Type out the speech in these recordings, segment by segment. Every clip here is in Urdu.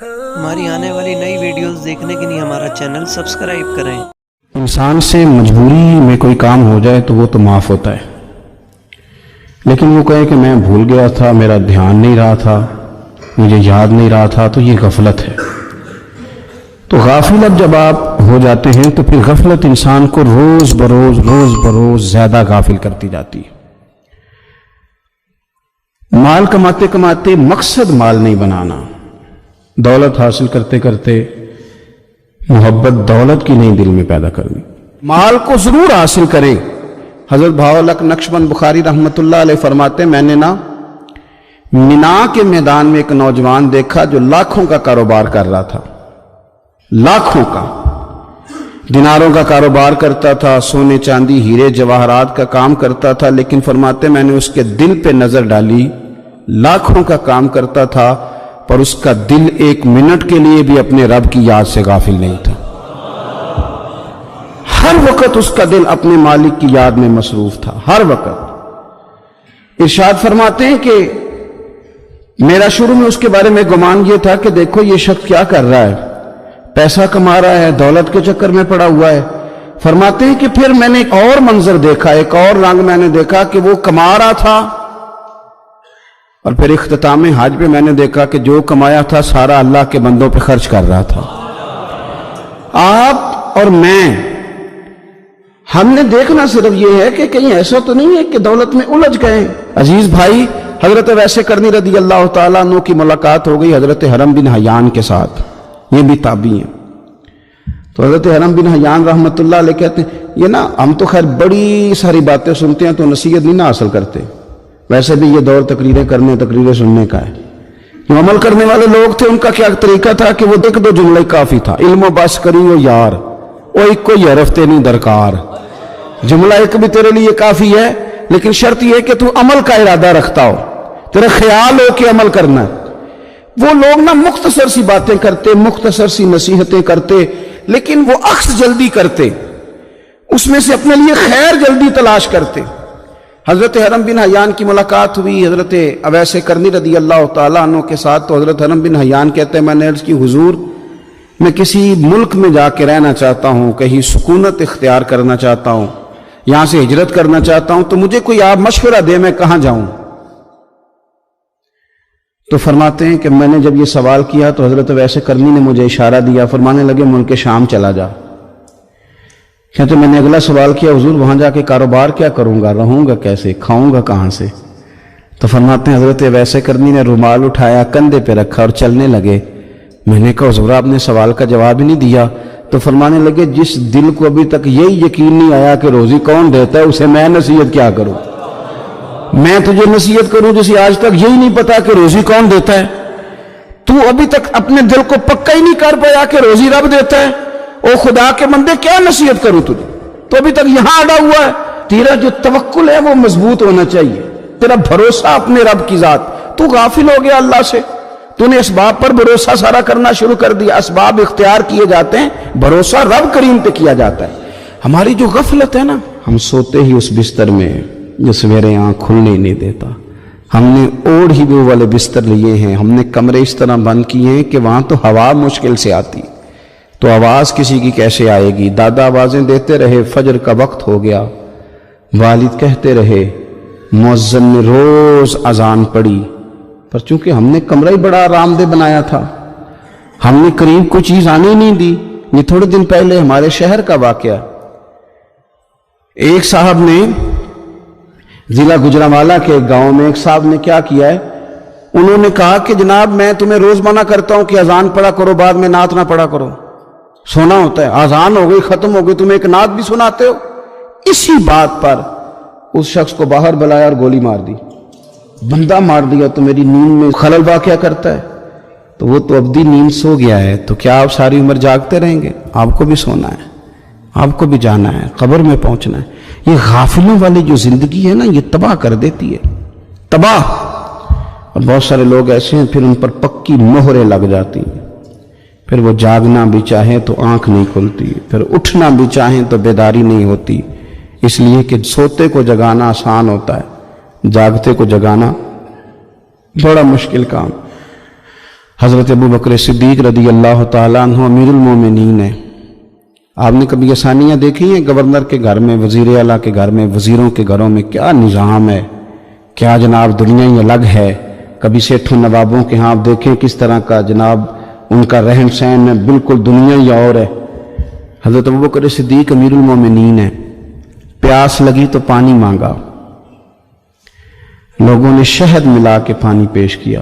ہماری آنے والی نئی ویڈیوز دیکھنے کے لیے ہمارا چینل سبسکرائب کریں۔ انسان سے مجبوری میں کوئی کام ہو جائے تو وہ تو معاف ہوتا ہے، لیکن وہ کہے کہ میں بھول گیا تھا، میرا دھیان نہیں رہا تھا، مجھے یاد نہیں رہا تھا، تو یہ غفلت ہے۔ تو غافل اب جب آپ ہو جاتے ہیں تو پھر غفلت انسان کو روز بروز زیادہ غافل کرتی جاتی ہے۔ مال کماتے کماتے مقصد مال نہیں بنانا، دولت حاصل کرتے کرتے محبت دولت کی نہیں دل میں پیدا کرنی۔ مال کو ضرور حاصل کرے۔ حضرت بہاءالحق نقشبند بخاری رحمۃ اللہ علیہ فرماتے ہیں، میں نے مینا کے میدان میں ایک نوجوان دیکھا جو لاکھوں کا کاروبار کر رہا تھا، لاکھوں کا، دیناروں کا کاروبار کرتا تھا، سونے چاندی ہیرے جواہرات کا کام کرتا تھا، لیکن فرماتے میں نے اس کے دل پہ نظر ڈالی، لاکھوں کا کام کرتا تھا پر اس کا دل ایک منٹ کے لیے بھی اپنے رب کی یاد سے غافل نہیں تھا۔ ہر وقت اس کا دل اپنے مالک کی یاد میں مصروف تھا، ہر وقت۔ ارشاد فرماتے ہیں کہ میرا شروع میں اس کے بارے میں گمان یہ تھا کہ دیکھو یہ شخص کیا کر رہا ہے، پیسہ کما رہا ہے، دولت کے چکر میں پڑا ہوا ہے۔ فرماتے ہیں کہ پھر میں نے ایک اور منظر دیکھا، ایک اور رنگ میں نے دیکھا کہ وہ کما رہا تھا، اور پھر اختتام حج پہ میں نے دیکھا کہ جو کمایا تھا سارا اللہ کے بندوں پہ خرچ کر رہا تھا۔ آپ اور میں، ہم نے دیکھنا صرف یہ ہے کہ کہیں ایسا تو نہیں ہے کہ دولت میں الجھ گئے۔ عزیز بھائی، حضرت ویسے کرنی رضی اللہ تعالیٰ عنہ کی ملاقات ہو گئی حضرت حرم بن حیان کے ساتھ، یہ بھی تابعی ہیں۔ تو حضرت حرم بن حیان رحمۃ اللہ علیہ کہتے ہیں، یہ نا ہم تو خیر بڑی ساری باتیں سنتے ہیں تو نصیحت نہیں نہ حاصل کرتے، ویسے بھی یہ دور تقریریں کرنے تقریریں سننے کا ہے۔ جو عمل کرنے والے لوگ تھے ان کا کیا طریقہ تھا کہ وہ ایک دو جملے کافی تھا، علم و بس کری ہو یار، وہ ایک کوئی حرفتے نہیں درکار، جملہ ایک بھی تیرے لیے کافی ہے، لیکن شرط یہ ہے کہ تو عمل کا ارادہ رکھتا ہو، تیرا خیال ہو کہ عمل کرنا ہے۔ وہ لوگ نا مختصر سی باتیں کرتے، مختصر سی نصیحتیں کرتے، لیکن وہ عکس جلدی کرتے، اس میں سے اپنے لیے خیر جلدی تلاش کرتے۔ حضرت حرم بن حیان کی ملاقات ہوئی حضرت اویس کرنی رضی اللہ تعالیٰ عنہ کے ساتھ، تو حضرت حرم بن حیان کہتے ہیں میں نے عرض کی حضور میں کسی ملک میں جا کے رہنا چاہتا ہوں، کہیں سکونت اختیار کرنا چاہتا ہوں، یہاں سے ہجرت کرنا چاہتا ہوں، تو مجھے کوئی آپ مشورہ دے میں کہاں جاؤں؟ تو فرماتے ہیں کہ میں نے جب یہ سوال کیا تو حضرت اویس کرنی نے مجھے اشارہ دیا، فرمانے لگے ملک شام چلا جا۔ کہتے میں نے اگلا سوال کیا حضور وہاں جا کے کاروبار کیا کروں گا، رہوں گا کیسے، کھاؤں گا کہاں سے؟ تو فرماتے ہیں حضرت اویس کرنی نے رومال اٹھایا، کندھے پہ رکھا اور چلنے لگے۔ میں نے کہا حضور آپ نے سوال کا جواب ہی نہیں دیا۔ تو فرمانے لگے جس دل کو ابھی تک یہی یقین نہیں آیا کہ روزی کون دیتا ہے، اسے میں نصیحت کیا کروں؟ میں تجھے نصیحت کروں جسے آج تک یہی نہیں پتا کہ روزی کون دیتا ہے؟ تو ابھی تک اپنے دل کو پکا ہی نہیں کر پایا کہ روزی رب دیتا ہے؟ او خدا کے بندے کیا نصیحت کروں تجھے؟ تو ابھی تک یہاں اڑا ہوا ہے۔ تیرا جو توکل ہے وہ مضبوط ہونا چاہیے، تیرا بھروسہ اپنے رب کی ذات۔ تو غافل ہو گیا اللہ سے، تو نے اسباب پر بھروسہ سارا کرنا شروع کر دیا۔ اسباب اختیار کیے جاتے ہیں، بھروسہ رب کریم پہ کیا جاتا ہے۔ ہماری جو غفلت ہے نا، ہم سوتے ہی اس بستر میں جو سویرے آنکھ کھلنے نہیں دیتا، ہم نے اوڑھ ہی وہ والے بستر لیے ہیں، ہم نے کمرے اس طرح بند کیے ہیں کہ وہاں تو ہوا مشکل سے آتی، تو آواز کسی کی کیسے آئے گی؟ دادا آوازیں دیتے رہے، فجر کا وقت ہو گیا، والد کہتے رہے، مؤذن نے روز اذان پڑھی، پر چونکہ ہم نے کمرہ ہی بڑا آرام دہ بنایا تھا، ہم نے قریب کوئی چیز آنے ہی نہیں دی۔ یہ تھوڑے دن پہلے ہمارے شہر کا واقعہ، ایک صاحب نے ضلع گجرانوالہ کے ایک گاؤں میں ایک صاحب نے کیا کیا ہے، انہوں نے کہا کہ جناب میں تمہیں روز منع کرتا ہوں کہ اذان پڑھا کرو، بعد میں نعت نہ پڑھا کرو، سونا ہوتا ہے، اذان ہو گئی ختم ہو گئی، تمہیں ایک نعت بھی سناتے ہو۔ اسی بات پر اس شخص کو باہر بلایا اور گولی مار دی، بندہ مار دیا۔ تو میری نیند میں خلل واقعہ کرتا ہے، تو وہ تو ابدی نیند سو گیا ہے، تو کیا آپ ساری عمر جاگتے رہیں گے؟ آپ کو بھی سونا ہے، آپ کو بھی جانا ہے، قبر میں پہنچنا ہے۔ یہ غافلوں والی جو زندگی ہے نا، یہ تباہ کر دیتی ہے، تباہ۔ اور بہت سارے لوگ ایسے ہیں پھر ان پر پکی مہریں لگ جاتی ہیں، پھر وہ جاگنا بھی چاہیں تو آنکھ نہیں کھلتی، پھر اٹھنا بھی چاہیں تو بیداری نہیں ہوتی، اس لیے کہ سوتے کو جگانا آسان ہوتا ہے، جاگتے کو جگانا بڑا مشکل کام۔ حضرت ابو بکر صدیق رضی اللہ تعالیٰ عنہ امیر المومنین ہیں. آپ نے کبھی آسانیاں دیکھی ہیں گورنر کے گھر میں, وزیر اعلیٰ کے گھر میں, وزیروں کے گھروں میں کیا نظام ہے, کیا جناب دنیا ہی الگ ہے. کبھی سیٹھوں نوابوں کے ہاں آپ دیکھیں کس طرح کا جناب ان کا رہن سہن ہے, بالکل دنیا ہی اور ہے. حضرت ابو بکر صدیق امیر المومنین ہیں. پیاس لگی تو پانی مانگا, لوگوں نے شہد ملا کے پانی پیش کیا.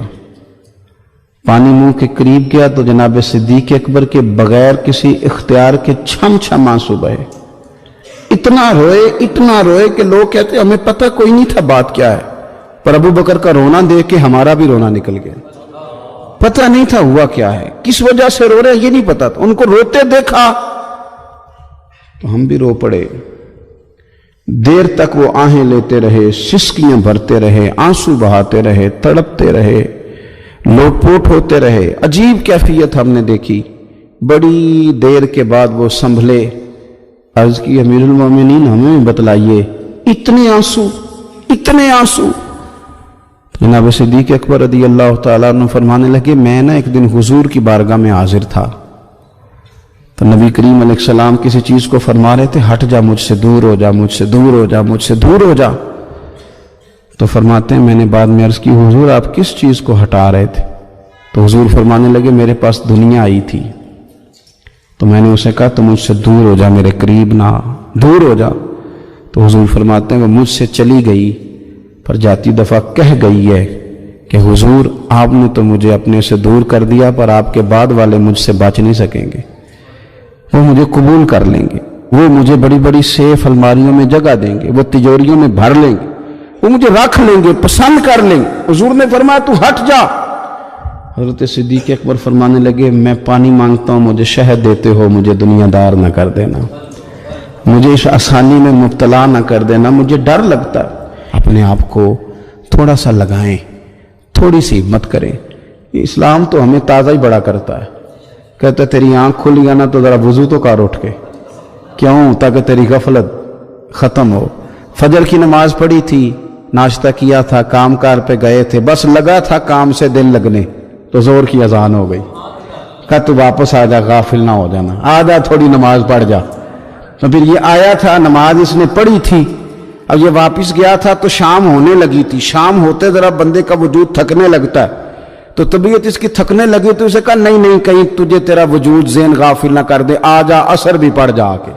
پانی منہ کے قریب گیا تو جناب صدیق اکبر کے بغیر کسی اختیار کے چھم چھم آنسو بہے. اتنا روئے کہ لوگ کہتے ہمیں پتہ کوئی نہیں تھا بات کیا ہے, پر ابو بکر کا رونا دیکھ کے ہمارا بھی رونا نکل گیا. پتہ نہیں تھا ہوا کیا ہے, کس وجہ سے رو رہے ہیں یہ نہیں پتا تھا. ان کو روتے دیکھا تو ہم بھی رو پڑے. دیر تک وہ آہیں لیتے رہے, سسکیاں بھرتے رہے, آنسو بہاتے رہے, تڑپتے رہے, لوٹ پوٹ ہوتے رہے. عجیب کیفیت ہم نے دیکھی. بڑی دیر کے بعد وہ سنبھلے. عرض کی امیر المومنین ہمیں بتلائیے اتنے آنسو. جناب صدیق اکبر رضی اللہ تعالیٰ عنہ فرمانے لگے میں ایک دن حضور کی بارگاہ میں حاضر تھا تو نبی کریم علیہ السلام کسی چیز کو فرما رہے تھے, ہٹ جا مجھ سے, دور ہو جا مجھ سے, دور ہو جا مجھ سے, دور ہو جا. تو فرماتے ہیں میں نے بعد میں عرض کی حضور آپ کس چیز کو ہٹا رہے تھے؟ تو حضور فرمانے لگے میرے پاس دنیا آئی تھی تو میں نے اسے کہا تو مجھ سے دور ہو جا, میرے قریب نہ, دور ہو جا. تو حضور فرماتے ہیں وہ مجھ سے چلی گئی پر جاتی دفعہ کہہ گئی ہے کہ حضور آپ نے تو مجھے اپنے سے دور کر دیا پر آپ کے بعد والے مجھ سے بچ نہیں سکیں گے. وہ مجھے قبول کر لیں گے, وہ مجھے بڑی بڑی سیف الماریوں میں جگہ دیں گے, وہ تجوریوں میں بھر لیں گے, وہ مجھے رکھ لیں گے, پسند کر لیں گے. حضور نے فرمایا تو ہٹ جا. حضرت صدیق اکبر فرمانے لگے میں پانی مانگتا ہوں, مجھے شہد دیتے ہو, مجھے دنیا دار نہ کر دینا, مجھے اس آسانی میں مبتلا نہ کر دینا, مجھے ڈر لگتا ہے. اپنے آپ کو تھوڑا سا لگائیں, تھوڑی سی ہمت کریں. اسلام تو ہمیں تازہ ہی بڑا کرتا ہے. کہتا ہے تیری آنکھ کھل گیا نا تو ذرا وضو تو کر اٹھ کے, کیوں؟ تاکہ تیری غفلت ختم ہو. فجر کی نماز پڑھی تھی, ناشتہ کیا تھا, کام کار پہ گئے تھے, بس لگا تھا کام سے دل لگنے تو زور کی اذان ہو گئی. کہا تو واپس آ جا, غافل نہ ہو جانا, آ جا تھوڑی نماز پڑھ جا. تو پھر یہ آیا تھا, نماز اس نے پڑھی تھی, اب یہ واپس گیا تھا تو شام ہونے لگی تھی. شام ہوتے ذرا بندے کا وجود تھکنے لگتا ہے, تو طبیعت اس کی تھکنے لگی تو اسے کہا نہیں کہیں تجھے تیرا وجود ذہن غافل نہ کر دے, آ جا عصر بھی پڑھ جا کے.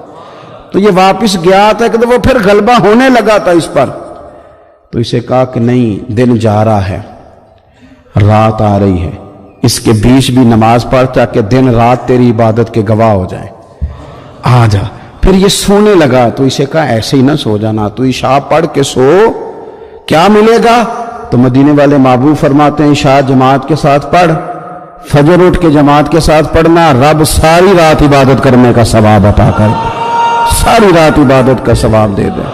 تو یہ واپس گیا تھا کہ وہ پھر غلبہ ہونے لگا تھا اس پر. تو اسے کہا کہ نہیں, دن جا رہا ہے, رات آ رہی ہے, اس کے بیچ بھی نماز پڑھ تاکہ دن رات تیری عبادت کے گواہ ہو جائیں, آ جا. پھر یہ سونے لگا تو اسے کہا ایسے ہی نہ سو جانا, تو عشاء پڑھ کے سو, کیا ملے گا؟ تو مدینے والے محبوب فرماتے ہیں عشاء جماعت کے ساتھ پڑھ, فجر اٹھ کے جماعت کے ساتھ پڑھنا, رب ساری رات عبادت کرنے کا ثواب عطا کر, ساری رات عبادت کا ثواب دے دے.